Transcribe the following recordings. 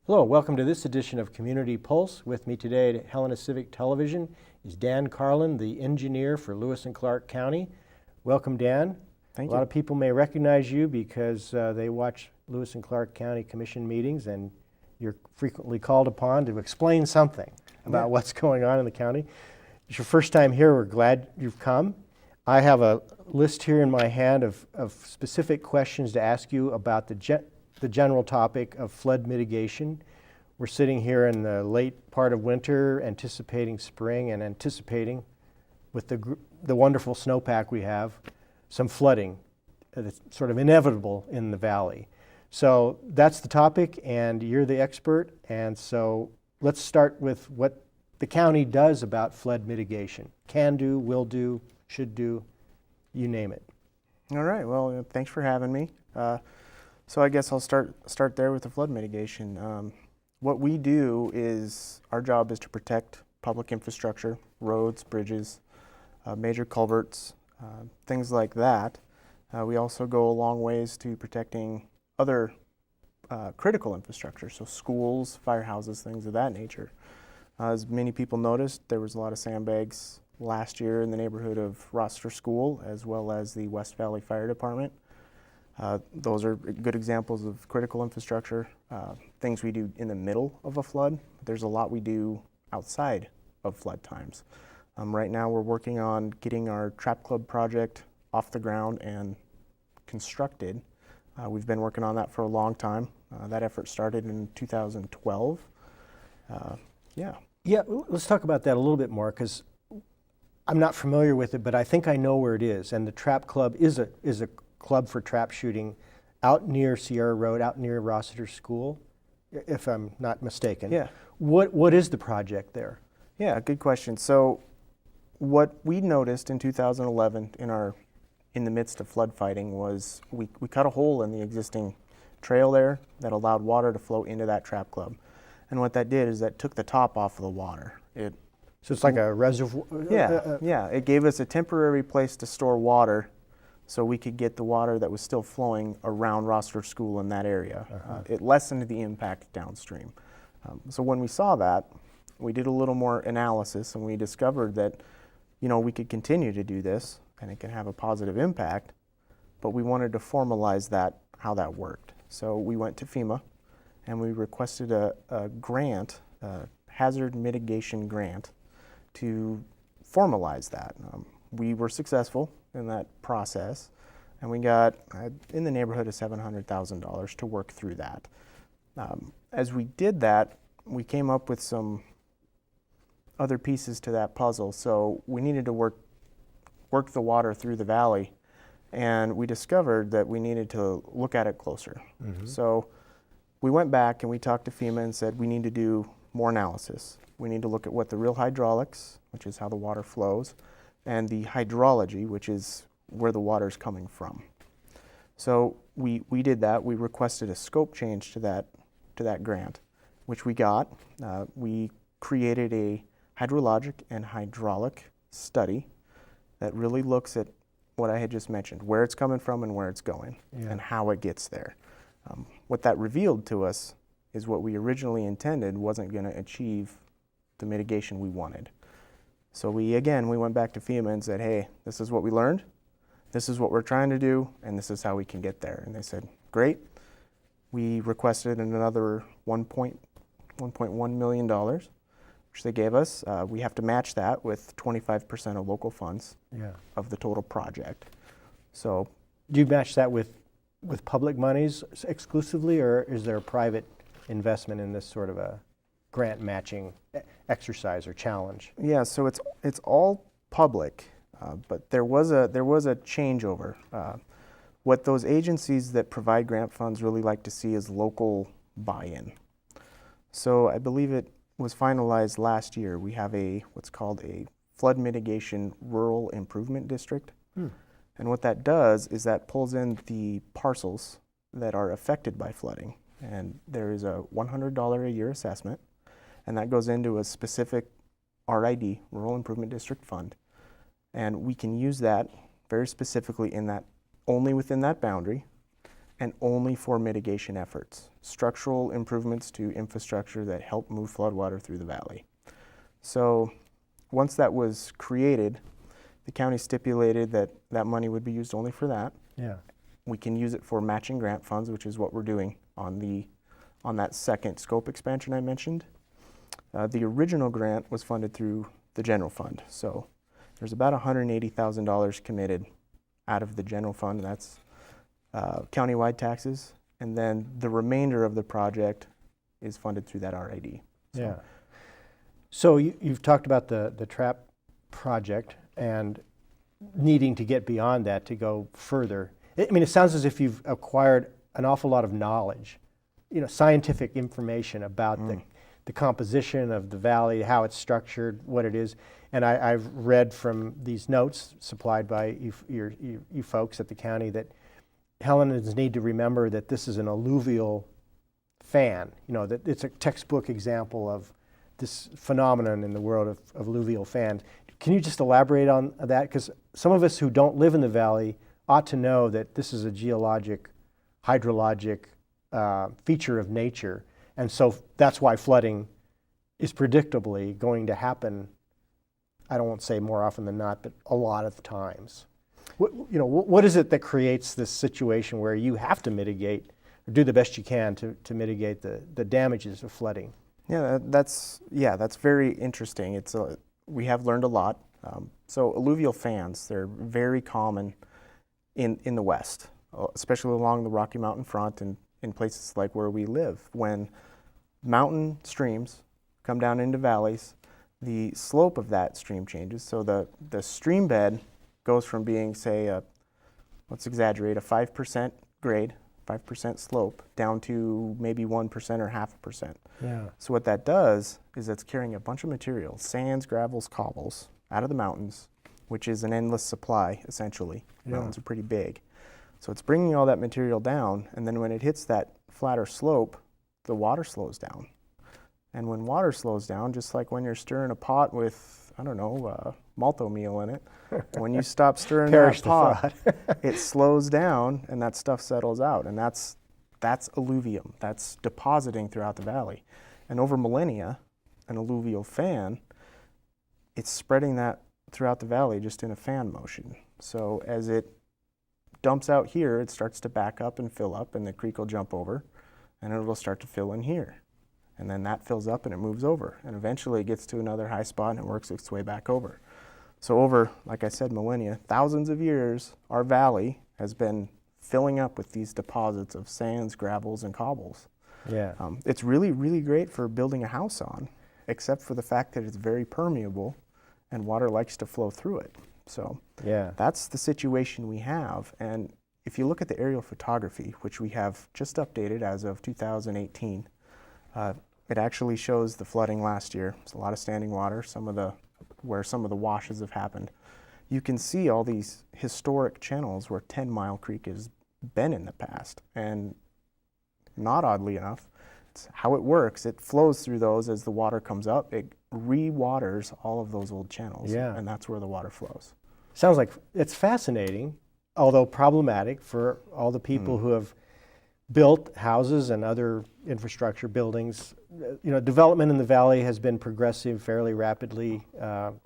Hello, welcome to this edition of Community Pulse. With me today at Helena Civic Television is Dan Carlin, the engineer for Lewis and Clark County. Welcome, Dan. Thank you. A lot of people may recognize you because they watch Lewis and Clark County Commission meetings, and you're frequently called upon to explain something about what's going on in the county. It's your first time here. We're glad you've come. I have a list here in my hand of specific questions to ask you about the general topic of flood mitigation. We're sitting here in the late part of winter, anticipating spring and anticipating, with the wonderful snowpack we have, some flooding that's sort of inevitable in the valley. So that's the topic, and you're the expert, and so let's start with what the county does about flood mitigation. Can do, will do, should do, you name it. All right, well, thanks for having me. So I guess I'll start there with the flood mitigation. What we do is, our job is to protect public infrastructure, roads, bridges, major culverts, things like that. We also go a long ways to protecting other critical infrastructure, so schools, firehouses, things of that nature. As many people noticed, there was a lot of sandbags last year in the neighborhood of Rossiter School, as well as the West Valley Fire Department. Those are good examples of critical infrastructure, things we do in the middle of a flood. There's a lot we do outside of flood times. Right now we're working on getting our Trap Club project off the ground and constructed. We've been working on that for a long time. That effort started in 2012. Yeah, let's talk about that a little bit more, because I'm not familiar with it, but I think I know where it is. And the Trap Club is a club for trap shooting out near Sierra Road, out near Rossiter School, if I'm not mistaken. Yeah. What is the project there? Yeah, good question. So what we noticed in 2011 in the midst of flood fighting was we cut a hole in the existing trail there that allowed water to flow into that Trap Club. And what that did is that took the top off of the water. So it's like a reservoir? Yeah, it gave us a temporary place to store water so we could get the water that was still flowing around Rossiter School in that area. It lessened the impact downstream. So when we saw that, we did a little more analysis, and we discovered that, we could continue to do this and it can have a positive impact, but we wanted to formalize that, how that worked. So we went to FEMA and we requested a grant, a hazard mitigation grant, to formalize that. We were successful in that process, and we got in the neighborhood of $700,000 to work through that. As we did that, we came up with some other pieces to that puzzle. So we needed to work the water through the valley, and we discovered that we needed to look at it closer. So we went back and we talked to FEMA and said we need to do more analysis. We need to look at what the real hydraulics, which is how the water flows, and the hydrology, which is where the water is coming from. So we did that. We requested a scope change to that grant, which we got. We created a hydrologic and hydraulic study that really looks at what I had just mentioned, where it's coming from and where it's going, and how it gets there. What that revealed to us is what we originally intended wasn't going to achieve the mitigation we wanted. So we went back to FEMA and said, hey, this is what we learned, this is what we're trying to do, and this is how we can get there. And they said, great. We requested another $1.1 million, which they gave us. We have to match that with 25% of local funds of the total project. So, do you match that with public monies exclusively, or is there a private investment in this sort of a grant matching exercise or challenge? Yeah, so it's all public, but there was a changeover. What those agencies that provide grant funds really like to see is local buy-in. So I believe it was finalized last year. We have what's called a flood mitigation rural improvement district. And what that does is that pulls in the parcels that are affected by flooding. And there is a $100 a year assessment, and that goes into a specific RID, Rural Improvement District Fund. And we can use that very specifically only within that boundary, and only for mitigation efforts, structural improvements to infrastructure that help move floodwater through the valley. So once that was created, the county stipulated that that money would be used only for that. Yeah. We can use it for matching grant funds, which is what we're doing on that second scope expansion I mentioned. The original grant was funded through the general fund. So there's about $180,000 committed out of the general fund. That's countywide taxes. And then the remainder of the project is funded through that RID. Yeah. So you've talked about the trap project and needing to get beyond that to go further. I mean, it sounds as if you've acquired an awful lot of knowledge, scientific information about the composition of the valley, how it's structured, what it is. And I've read from these notes supplied by you folks at the county that Helenans need to remember that this is an alluvial fan, that it's a textbook example of this phenomenon in the world of alluvial fans. Can you just elaborate on that? Because some of us who don't live in the valley ought to know that this is a geologic, hydrologic feature of nature. And so that's why flooding is predictably going to happen, I don't want to say more often than not, but a lot of times. What is it that creates this situation where you have to mitigate, or do the best you can to mitigate the damages of flooding? Yeah, that's very interesting. We have learned a lot. So alluvial fans, they're very common in the West, especially along the Rocky Mountain front and in places like where we live. When mountain streams come down into valleys, the slope of that stream changes. So the stream bed goes from being, say, let's exaggerate, a 5% grade, 5% slope, down to maybe 1% or 0.5%. Yeah. So what that does is it's carrying a bunch of material, sands, gravels, cobbles, out of the mountains, which is an endless supply, essentially. Yeah. Mountains are pretty big. So it's bringing all that material down, and then when it hits that flatter slope, the water slows down. And when water slows down, just like when you're stirring a pot with, malto meal in it, when you stop stirring that pot, it slows down and that stuff settles out. And that's alluvium. That's depositing throughout the valley. And over millennia, an alluvial fan, it's spreading that throughout the valley just in a fan motion. So as it dumps out here, it starts to back up and fill up, and the creek will jump over, and it'll start to fill in here. And then that fills up and it moves over. And eventually it gets to another high spot and it works its way back over. So over, like I said, millennia, thousands of years, our valley has been filling up with these deposits of sands, gravels, and cobbles. Yeah. It's really, really great for building a house on, except for the fact that it's very permeable and water likes to flow through it. So that's the situation we have. And if you look at the aerial photography, which we have just updated as of 2018, it actually shows the flooding last year. There's a lot of standing water, where some of the washes have happened. You can see all these historic channels where 10 Mile Creek has been in the past. And not oddly enough, it's how it works. It flows through those as the water comes up. It re-waters all of those old channels. Yeah. And that's where the water flows. Sounds like it's fascinating, although problematic for all the people who have built houses and other infrastructure buildings. Development in the valley has been progressive fairly rapidly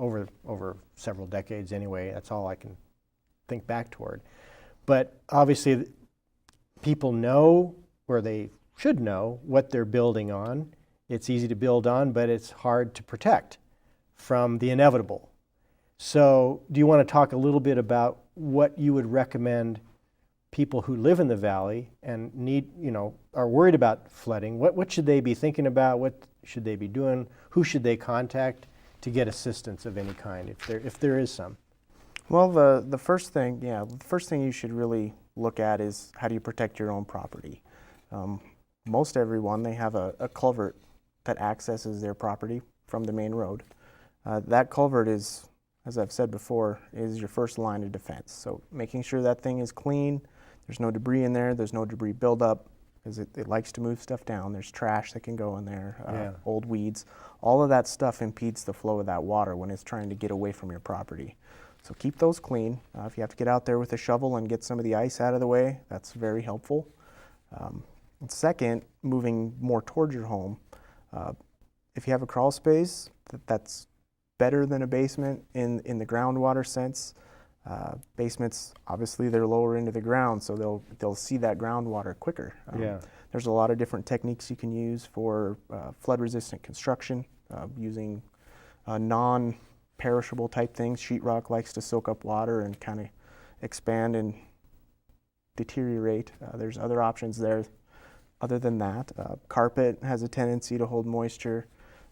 over several decades anyway. That's all I can think back toward. But obviously people know, or they should know, what they're building on. It's easy to build on, but it's hard to protect from the inevitable. So do you want to talk a little bit about what you would recommend people who live in the valley and are worried about flooding? What should they be thinking about? What should they be doing? Who should they contact to get assistance of any kind, if there is some? Well, the first thing you should really look at is how do you protect your own property. Most everyone, they have a culvert that accesses their property from the main road. That culvert is, as I've said before, is your first line of defense. So making sure that thing is clean, there's no debris in there, there's no debris buildup, because it likes to move stuff down. There's trash that can go in there, old weeds. All of that stuff impedes the flow of that water when it's trying to get away from your property. So keep those clean. If you have to get out there with a shovel and get some of the ice out of the way, that's very helpful. And second, moving more towards your home, if you have a crawl space, that's better than a basement in the groundwater sense. Basements, obviously, they're lower into the ground, so they'll see that groundwater quicker. Yeah. There's a lot of different techniques you can use for flood-resistant construction, using non-perishable type things. Sheetrock likes to soak up water and kind of expand and deteriorate. There's other options there. Other than that, carpet has a tendency to hold moisture.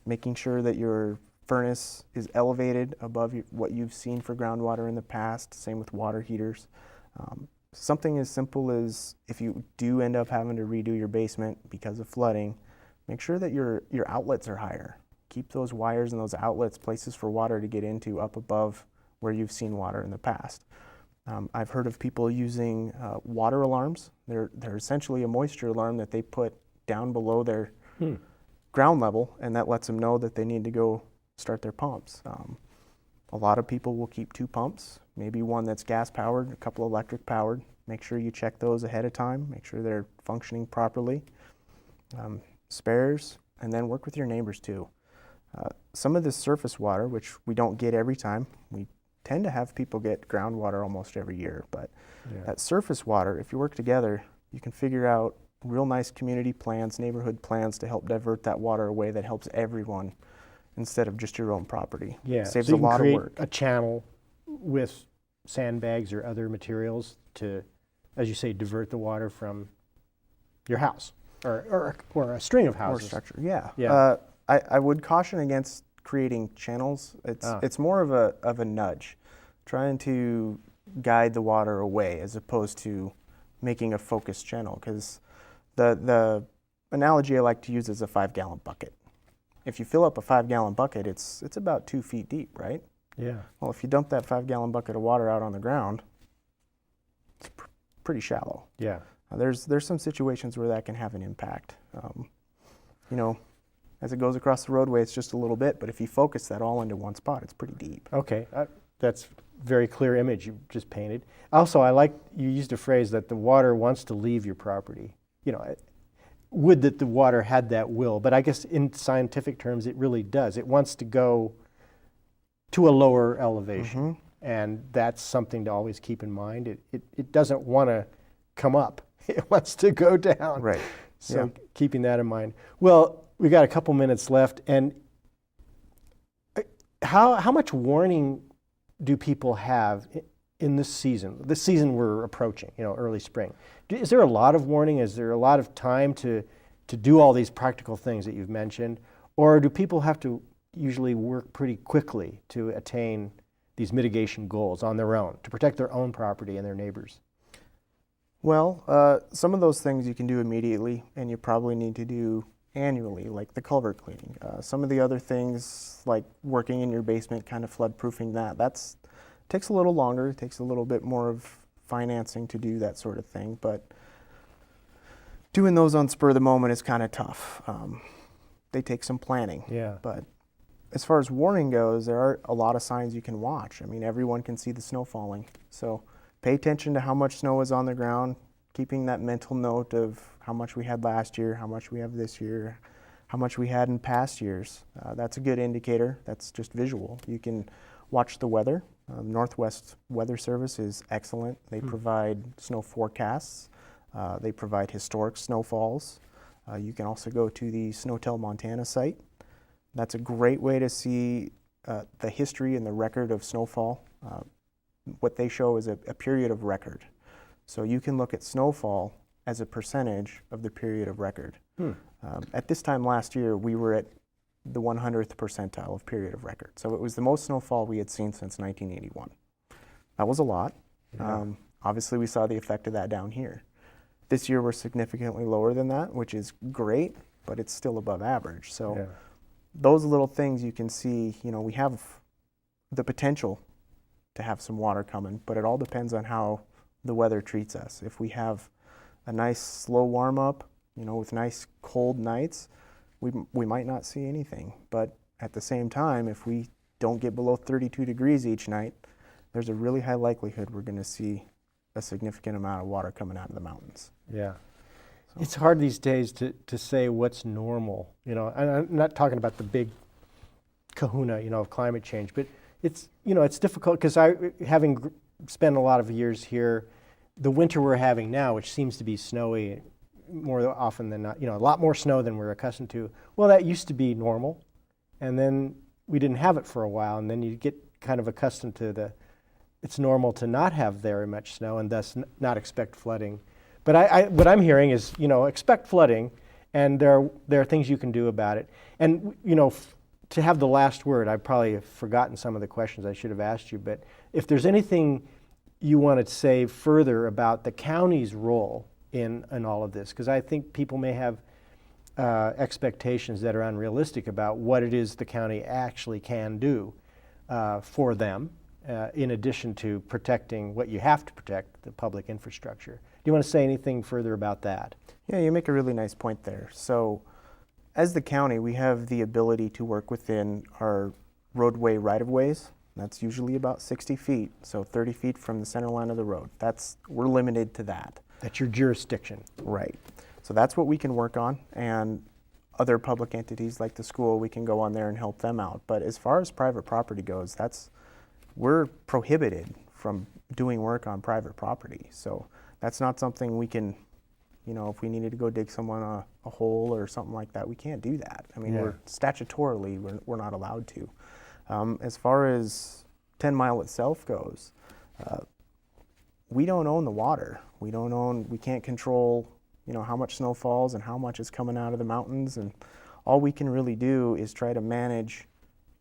Making sure that your furnace is elevated above what you've seen for groundwater in the past. Same with water heaters. Something as simple as if you do end up having to redo your basement because of flooding, make sure that your outlets are higher. Keep those wires and those outlets, places for water to get into, up above where you've seen water in the past. I've heard of people using water alarms. They're essentially a moisture alarm that they put down below their ground level, and that lets them know that they need to go start their pumps. A lot of people will keep 2 pumps, maybe one that's gas powered, a couple electric powered. Make sure you check those ahead of time, make sure they're functioning properly. Spares, and then work with your neighbors too. Some of this surface water, which we don't get every time, we tend to have people get groundwater almost every year, but that surface water, if you work together, you can figure out real nice community plans, neighborhood plans to help divert that water away that helps everyone instead of just your own property. Yeah. Saves so a lot of create work. a channel with sandbags or other materials to, as you say, divert the water from your house or a string of Or houses. structure, yeah. Yeah. I would caution against creating channels. It's more of a nudge, trying to guide the water away as opposed to making a focused channel. Because the analogy I like to use is a 5-gallon bucket. If you fill up a 5-gallon bucket, it's about 2 feet deep, right? Yeah. Well, if you dump that 5-gallon bucket of water out on the ground, it's pretty shallow. Yeah. There's some situations where that can have an impact. As it goes across the roadway, it's just a little bit, but if you focus that all into one spot, it's pretty deep. Okay. That's very clear image you just painted. Also, I like you used a phrase that the water wants to leave your property. Would that the water had that will, but I guess in scientific terms, it really does. It wants to go to a lower elevation, and that's something to always keep in mind. It doesn't want to come up. It wants to go down. Right. So keeping that in mind. Well, we got a couple minutes left, and how much warning do people have in this season? This season we're approaching, early spring. Is there a lot of warning? Is there a lot of time to do all these practical things that you've mentioned? Or do people have to usually work pretty quickly to attain these mitigation goals on their own, to protect their own property and their neighbors? Well, some of those things you can do immediately, and you probably need to do annually, like the culvert cleaning. Some of the other things, like working in your basement, kind of flood proofing that takes a little longer. It takes a little bit more of financing to do that sort of thing, but doing those on spur of the moment is kind of tough. They take some planning. Yeah. But as far as warning goes, there are a lot of signs you can watch. I mean, everyone can see the snow falling, so pay attention to how much snow is on the ground, keeping that mental note of how much we had last year, how much we have this year, how much we had in past years. That's a good indicator. That's just visual. You can watch the weather. Northwest Weather Service is excellent. They provide snow forecasts. They provide historic snowfalls. You can also go to the Snowtel Montana site. That's a great way to see the history and the record of snowfall. What they show is a period of record. So you can look at snowfall as a percentage of the period of record. At this time last year, we were at the 100th percentile of period of record. So it was the most snowfall we had seen since 1981. That was a lot. Yeah. Obviously, we saw the effect of that down here. This year, we're significantly lower than that, which is great, but it's still above average. So those little things you can see, we have the potential to have some water coming, but it all depends on how the weather treats us. If we have a nice slow warm up, with nice cold nights, we might not see anything. But at the same time, if we don't get below 32 degrees each night, there's a really high likelihood we're going to see a significant amount of water coming out of the mountains. Yeah. It's hard these days to say what's normal, and I'm not talking about the big kahuna, of climate change, but it's difficult because having spent a lot of years here, the winter we're having now, which seems to be snowy more often than not, a lot more snow than we're accustomed to. Well, that used to be normal, and then we didn't have it for a while, and then you get kind of accustomed to it's normal to not have very much snow and thus not expect flooding. But what I'm hearing is, expect flooding, and there are things you can do about it. And, to have the last word, I probably have forgotten some of the questions I should have asked you, but if there's anything you want to say further about the county's role in all of this, because I think people may have expectations that are unrealistic about what it is the county actually can do for them, in addition to protecting what you have to protect, the public infrastructure. Do you want to say anything further about that? Yeah, you make a really nice point there. So as the county, we have the ability to work within our roadway right-of-ways. That's usually about 60 feet, so 30 feet from the center line of the road. We're limited to that. That's your jurisdiction. Right. So that's what we can work on, and other public entities like the school, we can go on there and help them out. But as far as private property goes, we're prohibited from doing work on private property. So that's not something we can, if we needed to go dig someone a hole or something like that, we can't do that. I mean, we're statutorily, we're not allowed to. As far as 10 Mile itself goes, we don't own the water. We can't control, how much snow falls and how much is coming out of the mountains. And all we can really do is try to manage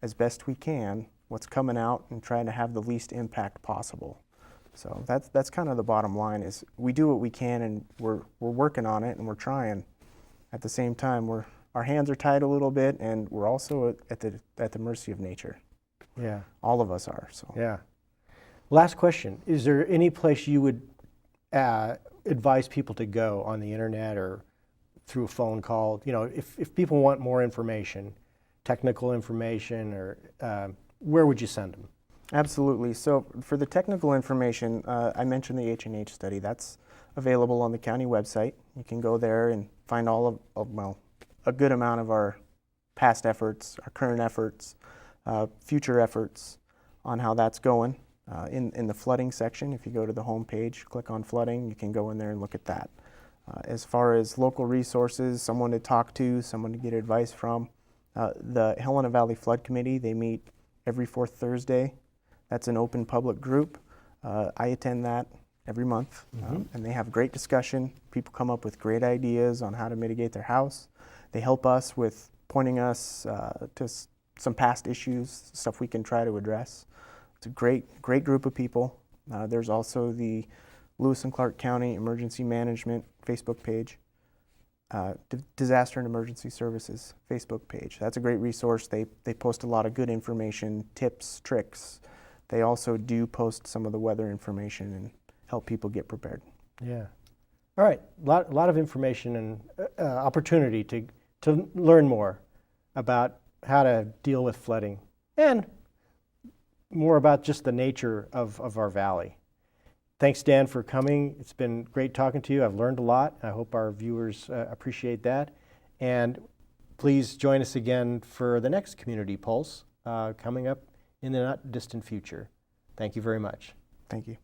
as best we can what's coming out and trying to have the least impact possible. So that's kind of the bottom line, is we do what we can, and we're working on it, and we're trying. At the same time, our hands are tied a little bit, and we're also at the mercy of nature. Yeah. All of us are. So. Yeah. Last question. Is there any place you would advise people to go on the internet or through a phone call? If people want more information, technical information, or where would you send them? Absolutely. So for the technical information, I mentioned the H&H study. That's available on the county website. You can go there and find all of a good amount of our past efforts, our current efforts, future efforts on how that's going. In the flooding section, if you go to the home page, click on flooding, you can go in there and look at that. As far as local resources, someone to talk to, someone to get advice from, the Helena Valley Flood Committee, they meet every fourth Thursday. That's an open public group. I attend that every month, and they have great discussion. People come up with great ideas on how to mitigate their house. They help us with pointing us to some past issues, stuff we can try to address. It's a great group of people. There's also the Lewis and Clark County Emergency Management Facebook page, Disaster and Emergency Services Facebook page. That's a great resource. They post a lot of good information, tips, tricks. They also do post some of the weather information and help people get prepared. Yeah. All right. A lot of information and opportunity to learn more about how to deal with flooding and more about just the nature of our valley. Thanks, Dan, for coming. It's been great talking to you. I've learned a lot. I hope our viewers appreciate that. And please join us again for the next Community Pulse coming up in the not distant future. Thank you very much. Thank you.